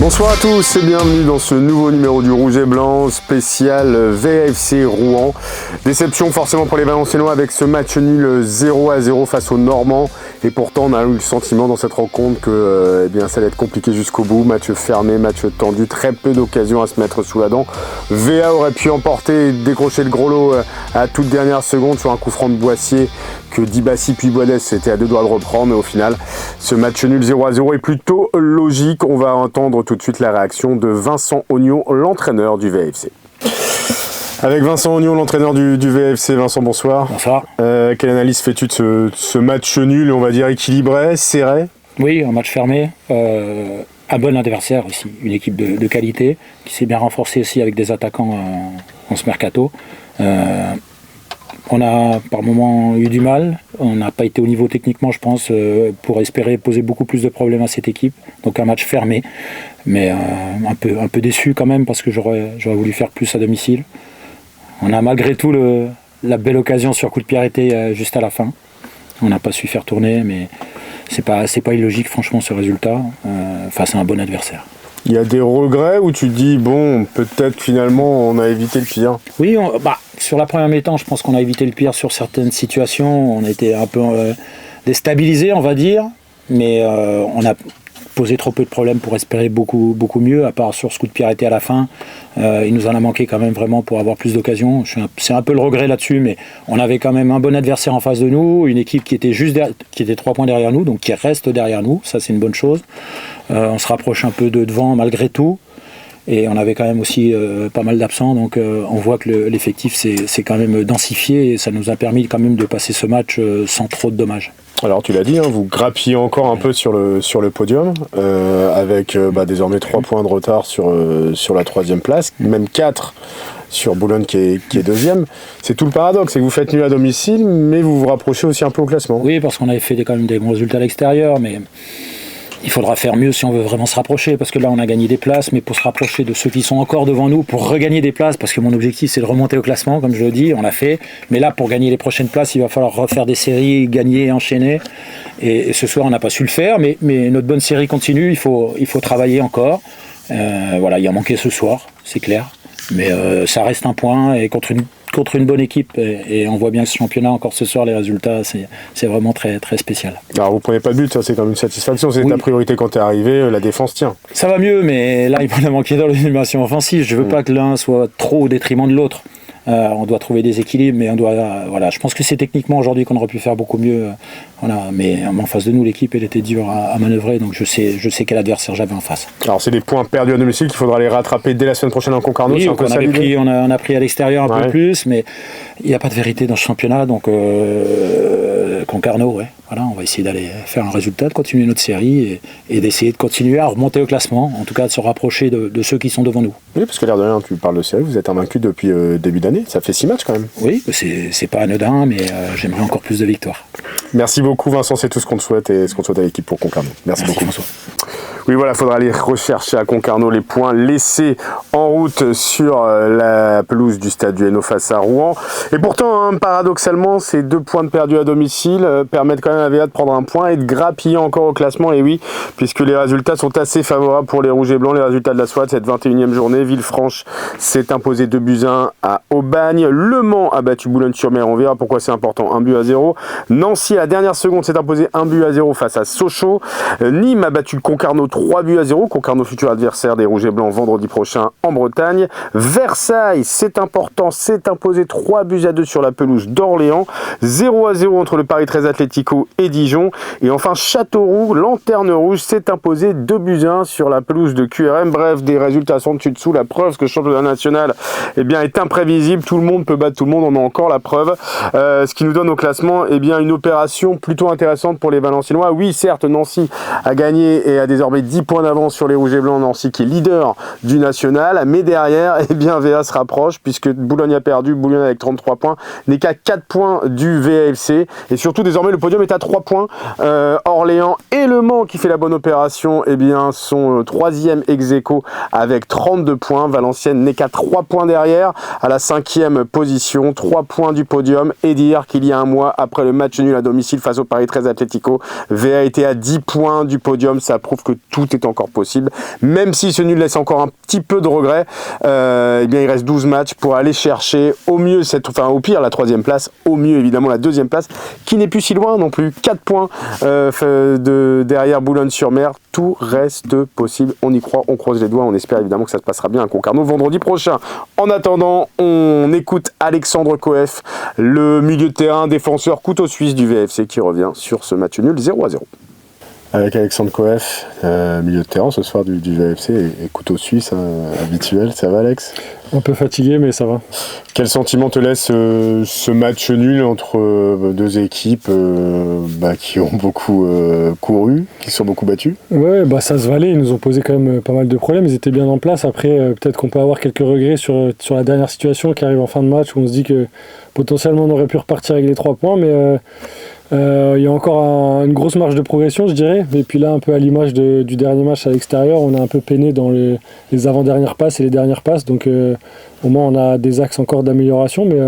Bonsoir à tous et bienvenue dans ce nouveau numéro du Rouge et Blanc spécial VFC Rouen. Déception forcément pour les Valenciennois avec ce match nul 0-0 face aux Normands. Et pourtant on a eu le sentiment dans cette rencontre que ça allait être compliqué jusqu'au bout. Match fermé, match tendu, très peu d'occasions à se mettre sous la dent. VA aurait pu emporter et décrocher le gros lot à toute dernière seconde sur un coup franc de Boissier que Dibassi puis Boadès était à deux doigts de reprendre. Mais au final, ce match nul 0-0 est plutôt logique. On va entendre tout de suite la réaction de Vincent Ognon, l'entraîneur du VFC. Avec Vincent Ognon, l'entraîneur du VFC. Vincent, bonsoir. Bonsoir. Quelle analyse fais-tu de ce match nul, on va dire équilibré, serré? Oui, un match fermé. Un bon adversaire aussi, une équipe de qualité qui s'est bien renforcée aussi avec des attaquants en ce mercato. On a par moments eu du mal, on n'a pas été au niveau techniquement je pense pour espérer poser beaucoup plus de problèmes à cette équipe. Donc un match fermé, mais un peu déçu quand même parce que j'aurais voulu faire plus à domicile. On a malgré tout la belle occasion sur coup de pied arrêté juste à la fin. On n'a pas su faire tourner, mais c'est pas illogique franchement ce résultat face à un bon adversaire. Il y a des regrets où tu te dis, bon, peut-être finalement on a évité le pire? Oui, sur la première mi-temps, je pense qu'on a évité le pire sur certaines situations. On a été un peu déstabilisés, on va dire, mais on a posé trop peu de problèmes pour espérer beaucoup mieux, à part sur ce coup de pied arrêté à la fin. Il nous en a manqué quand même vraiment pour avoir plus d'occasions. C'est un peu le regret là-dessus, mais on avait quand même un bon adversaire en face de nous, une équipe qui était qui était 3 points derrière nous, donc qui reste derrière nous, ça c'est une bonne chose. On se rapproche un peu de devant malgré tout, et on avait quand même aussi pas mal d'absents, donc on voit que l'effectif s'est quand même densifié, et ça nous a permis quand même de passer ce match sans trop de dommages. Alors tu l'as dit, vous grappillez encore un peu sur le podium, avec désormais 3 points de retard sur la 3e place, même 4 sur Boulogne qui est deuxième. C'est tout le paradoxe, c'est que vous faites nul à domicile, mais vous vous rapprochez aussi un peu au classement. Oui, parce qu'on avait fait quand même des bons résultats à l'extérieur, mais il faudra faire mieux si on veut vraiment se rapprocher, parce que là on a gagné des places, mais pour se rapprocher de ceux qui sont encore devant nous, pour regagner des places, parce que mon objectif c'est de remonter au classement, comme je le dis, on l'a fait, mais là pour gagner les prochaines places, il va falloir refaire des séries, gagner, enchaîner, et ce soir on n'a pas su le faire, mais notre bonne série continue, il faut travailler encore, il en manquait ce soir, c'est clair, mais ça reste un point, et contre une bonne équipe, et on voit bien que ce championnat, encore ce soir, les résultats, c'est vraiment très, très spécial. Alors vous prenez pas de but, ça c'est quand même une satisfaction, c'est ta priorité quand tu es arrivé, la défense tient. Ça va mieux, mais là il m'en a manqué dans l'animation offensive, je veux pas que l'un soit trop au détriment de l'autre. On doit trouver des équilibres, mais je pense que c'est techniquement aujourd'hui qu'on aurait pu faire beaucoup mieux. Mais en face de nous, l'équipe elle était dure à manœuvrer, donc je sais quel adversaire j'avais en face. Alors c'est des points perdus à domicile qu'il faudra les rattraper dès la semaine prochaine en Concarneau. Oui, on a pris à l'extérieur un peu plus, mais il n'y a pas de vérité dans ce championnat, donc Concarneau, on va essayer d'aller faire un résultat, de continuer notre série et d'essayer de continuer à remonter au classement, en tout cas de se rapprocher de ceux qui sont devant nous. Oui, parce que l'air de rien, tu parles de série, vous êtes invaincu depuis début d'année, ça fait 6 matchs quand même. Oui, c'est pas anodin, mais j'aimerais encore plus de victoires. Merci beaucoup Vincent, c'est tout ce qu'on te souhaite et ce qu'on souhaite à l'équipe pour Concarneau. Merci beaucoup François. Oui, il faudra aller rechercher à Concarneau les points laissés en route sur la pelouse du stade du Hainaut face à Rouen. Et pourtant, paradoxalement, ces 2 points de perdus à domicile permettent quand même à VA de prendre un point et de grappiller encore au classement. Et oui, puisque les résultats sont assez favorables pour les Rouges et Blancs. Les résultats de la SWAT, cette 21e journée, Villefranche s'est imposé 2-1 à Aubagne. Le Mans a battu Boulogne-sur-Mer, on verra pourquoi c'est important, 1-0. Nancy, à la dernière seconde, s'est imposé 1-0 face à Sochaux. Nîmes a battu Concarneau 3-0, Concarneau futur adversaire des Rouges et Blancs vendredi prochain en Bretagne. Versailles, c'est important, s'est imposé 3-2 sur la pelouse d'Orléans. 0-0 entre le Paris 13 Atlético et Dijon. Et enfin Châteauroux, Lanterne Rouge, s'est imposé 2-1 sur la pelouse de QRM. Bref, des résultats sont dessus-dessous. La preuve que le championnat national est imprévisible. Tout le monde peut battre tout le monde, on a encore la preuve. Ce qui nous donne au classement une opération plutôt intéressante pour les Valenciennois. Oui, certes, Nancy a gagné et a désormais 10 points d'avance sur les Rouges et Blancs. Nancy qui est leader du national, mais derrière VA se rapproche puisque Boulogne a perdu. Boulogne avec 33 points n'est qu'à 4 points du VAFC, et surtout désormais le podium est à 3 points. Orléans et Le Mans qui fait la bonne opération sont 3e ex-aequo avec 32 points. Valenciennes n'est qu'à 3 points derrière à la 5e position, 3 points du podium, et dire qu'il y a un mois après le match nul à domicile face au Paris 13 Atlético, VA était à 10 points du podium. Ça prouve que tout est encore possible. Même si ce nul laisse encore un petit peu de regret, eh bien il reste 12 matchs pour aller chercher au mieux, au pire la 3e place, au mieux évidemment la 2e place, qui n'est plus si loin non plus. 4 points derrière Boulogne-sur-Mer. Tout reste possible, on y croit, on croise les doigts, on espère évidemment que ça se passera bien à Concarneau vendredi prochain. En attendant, on écoute Alexandre Coef, le milieu de terrain, défenseur couteau suisse du VFC qui revient sur ce match nul 0-0. Avec Alexandre Coef, milieu de terrain ce soir du VFC et couteau suisse habituel, ça va Alex ? Un peu fatigué mais ça va. Quel sentiment te laisse ce match nul entre deux équipes qui ont beaucoup couru, qui se sont beaucoup battues ? Ouais, ça se valait, ils nous ont posé quand même pas mal de problèmes, ils étaient bien en place. Après, peut-être qu'on peut avoir quelques regrets sur la dernière situation qui arrive en fin de match où on se dit que potentiellement on aurait pu repartir avec les 3 points, mais il y a encore une grosse marge de progression, je dirais. Et puis là, un peu à l'image du dernier match à l'extérieur, on a un peu peiné dans les avant-dernières passes et les dernières passes. Donc au moins, on a des axes encore d'amélioration. Mais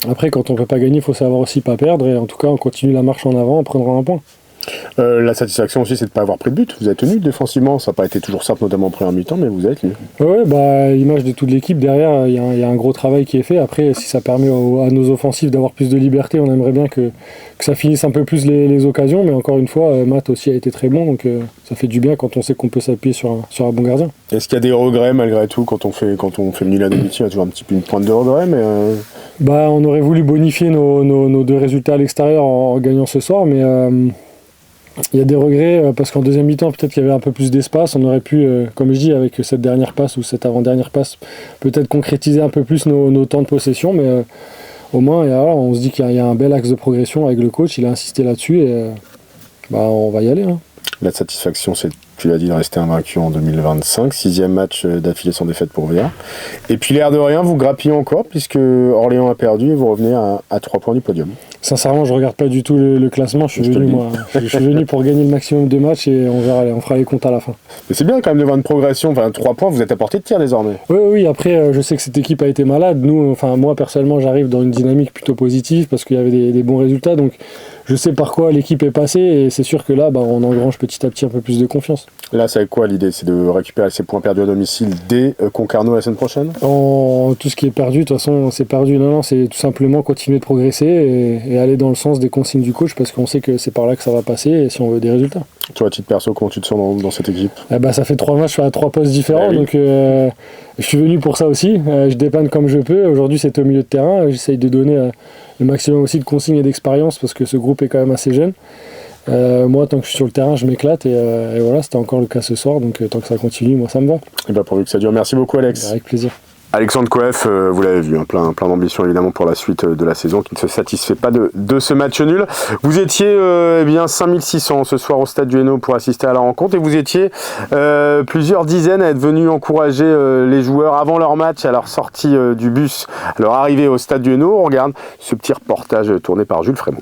après, quand on ne peut pas gagner, il faut savoir aussi pas perdre. Et en tout cas, on continue la marche en avant, on prendra un point. La satisfaction aussi, c'est de ne pas avoir pris de but. Vous êtes tenu défensivement, ça n'a pas été toujours simple, notamment en première mi-temps, mais vous êtes tenu. Oui, l'image de toute l'équipe, derrière, il y a un gros travail qui est fait. Après, si ça permet à nos offensifs d'avoir plus de liberté, on aimerait bien que ça finisse un peu plus les occasions. Mais encore une fois, Matt aussi a été très bon, donc ça fait du bien quand on sait qu'on peut s'appuyer sur un bon gardien. Est-ce qu'il y a des regrets malgré tout quand on fait le nul à domicile? Il y a toujours un petit peu une pointe de regret, mais... On aurait voulu bonifier nos 2 résultats à l'extérieur en gagnant ce soir, mais... il y a des regrets parce qu'en deuxième mi-temps, peut-être qu'il y avait un peu plus d'espace. On aurait pu, comme je dis, avec cette dernière passe ou cette avant-dernière passe, peut-être concrétiser un peu plus nos temps de possession. Mais au moins, on se dit qu'il y a un bel axe de progression avec le coach. Il a insisté là-dessus et on va y aller. Hein. La satisfaction, c'est, tu l'as dit, de rester invaincu en 2025. 6e match d'affilée sans défaite pour VA. Et puis l'air de rien, vous grappillez encore puisque Orléans a perdu et vous revenez à 3 points du podium. Sincèrement, je regarde pas du tout le classement. Je suis venu pour gagner le maximum de matchs et on fera les comptes à la fin. Mais c'est bien quand même de voir une progression. 3 points, vous êtes à portée de tir désormais. Oui. Après, je sais que cette équipe a été malade. Moi personnellement, j'arrive dans une dynamique plutôt positive parce qu'il y avait des bons résultats. Donc, je sais par quoi l'équipe est passée et c'est sûr que là, on engrange petit à petit un peu plus de confiance. Là, c'est quoi l'idée? C'est de récupérer ces points perdus à domicile dès Concarneau la semaine prochaine? Tout ce qui est perdu, de toute façon, c'est perdu. Non, c'est tout simplement continuer de progresser et aller dans le sens des consignes du coach parce qu'on sait que c'est par là que ça va passer et si on veut des résultats. Toi, à titre perso, comment tu te sens dans cette équipe? Ça fait 3 matchs à 3 postes différents, oui. Donc je suis venu pour ça aussi. Je dépanne comme je peux. Aujourd'hui, c'est au milieu de terrain. J'essaye de donner le maximum aussi de consignes et d'expérience parce que ce groupe est quand même assez jeune. Moi, tant que je suis sur le terrain, je m'éclate et voilà, c'était encore le cas ce soir. Donc tant que ça continue, moi, ça me va. Et pourvu que ça dure. Merci beaucoup, Alex. Avec plaisir. Alexandre Coef, vous l'avez vu, plein d'ambition évidemment pour la suite de la saison qui ne se satisfait pas de ce match nul. Vous étiez 5600 ce soir au stade du Hainaut pour assister à la rencontre et vous étiez plusieurs dizaines à être venus encourager les joueurs avant leur match, à leur sortie du bus, à leur arrivée au stade du Hainaut. On regarde ce petit reportage tourné par Jules Frémont.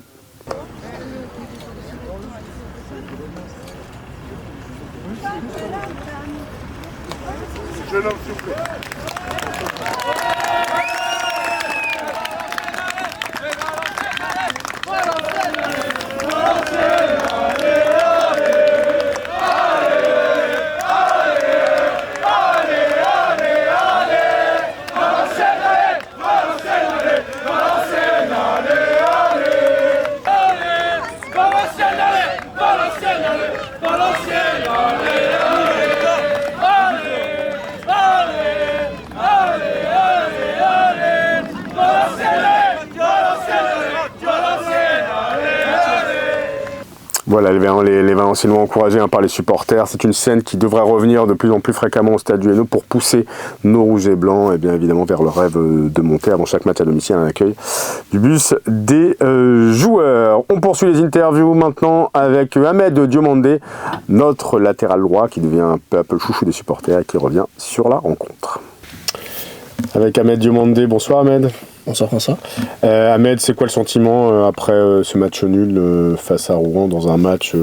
Voilà, les Valenciennois encouragés par les supporters. C'est une scène qui devrait revenir de plus en plus fréquemment au stade du Hainaut pour pousser nos rouges et blancs et bien évidemment vers le rêve de monter avant chaque match à domicile à l'accueil du bus des joueurs. On poursuit les interviews maintenant avec Ahmed Diomandé, notre latéral droit qui devient un peu le chouchou des supporters et qui revient sur la rencontre. Avec Ahmed Diomandé, bonsoir Ahmed. Bonsoir François. Ahmed, c'est quoi le sentiment après ce match nul face à Rouen dans un match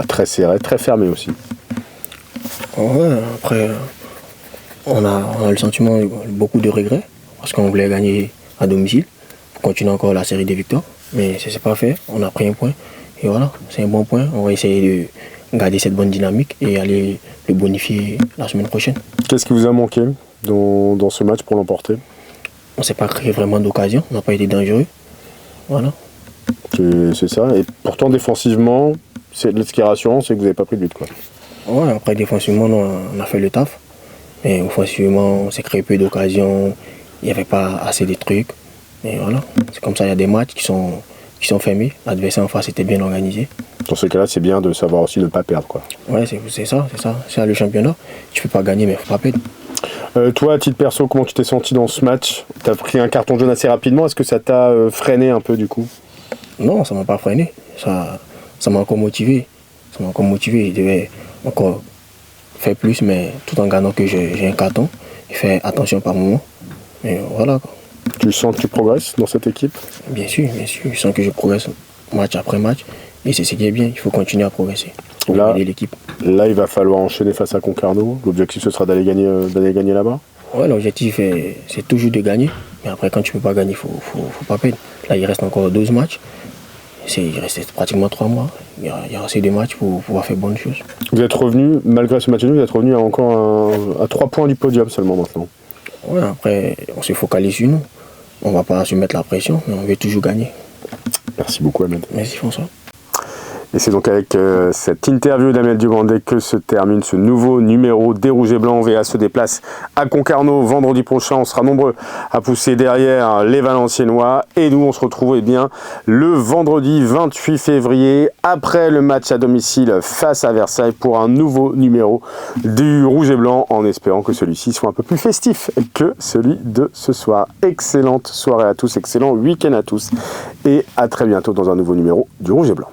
très serré, très fermé aussi? Ouais, après, on a le sentiment beaucoup de regrets parce qu'on voulait gagner à domicile pour continuer encore la série des victoires. Mais c'est pas fait, on a pris un point Et voilà, c'est un bon point. On va essayer de garder cette bonne dynamique et aller le bonifier la semaine prochaine. Qu'est-ce qui vous a manqué dans ce match pour l'emporter? On ne s'est pas créé vraiment d'occasion, on n'a pas été dangereux. Voilà. C'est ça. Et pourtant, défensivement, ce qui est rassurant, c'est que vous n'avez pas pris de but, quoi. Ouais, après, défensivement, on a fait le taf. Mais offensivement, on s'est créé peu d'occasions. Il n'y avait pas assez de trucs. Mais voilà, c'est comme ça, il y a des matchs qui sont fermés. L'adversaire en face était bien organisé. Dans ce cas-là, c'est bien de savoir aussi ne pas perdre, quoi. Ouais, c'est ça. C'est le championnat. Tu peux pas gagner, mais il ne faut pas perdre. Toi, à titre perso, comment tu t'es senti dans ce match? Tu as pris un carton jaune assez rapidement. Est-ce que ça t'a freiné un peu, du coup? Non, ça ne m'a pas freiné. Ça m'a encore motivé. Ça m'a encore motivé. Je devais encore faire plus, mais tout en gagnant que j'ai un carton. Et faire attention par moment. Mais voilà, quoi. Tu sens que tu progresses dans cette équipe? Bien sûr. Je sens que je progresse match après match. Et c'est ce qui est bien. Il faut continuer à progresser pour aider l'équipe. Là, il va falloir enchaîner face à Concarneau. L'objectif, ce sera d'aller gagner là-bas? Ouais, l'objectif, c'est toujours de gagner. Mais après, quand tu ne peux pas gagner, il faut pas perdre. Là, il reste encore 12 matchs. Il reste pratiquement 3 mois. Il y a assez de matchs pour pouvoir faire bonnes choses. Vous êtes revenu, malgré ce match nul, vous êtes revenu à 3 points du podium seulement maintenant. Ouais, après, on se focalise sur nous. On ne va pas se mettre la pression, mais on veut toujours gagner. Merci beaucoup, Ahmed. Merci, François. Et c'est donc avec cette interview d'Ahmed Diomandé que se termine ce nouveau numéro des Rouges et Blancs. VA se déplace à Concarneau vendredi prochain. On sera nombreux à pousser derrière les Valenciennois. Et nous, on se retrouve le vendredi 28 février, après le match à domicile face à Versailles, pour un nouveau numéro du Rouge et Blanc, en espérant que celui-ci soit un peu plus festif que celui de ce soir. Excellente soirée à tous, excellent week-end à tous. Et à très bientôt dans un nouveau numéro du Rouge et Blanc.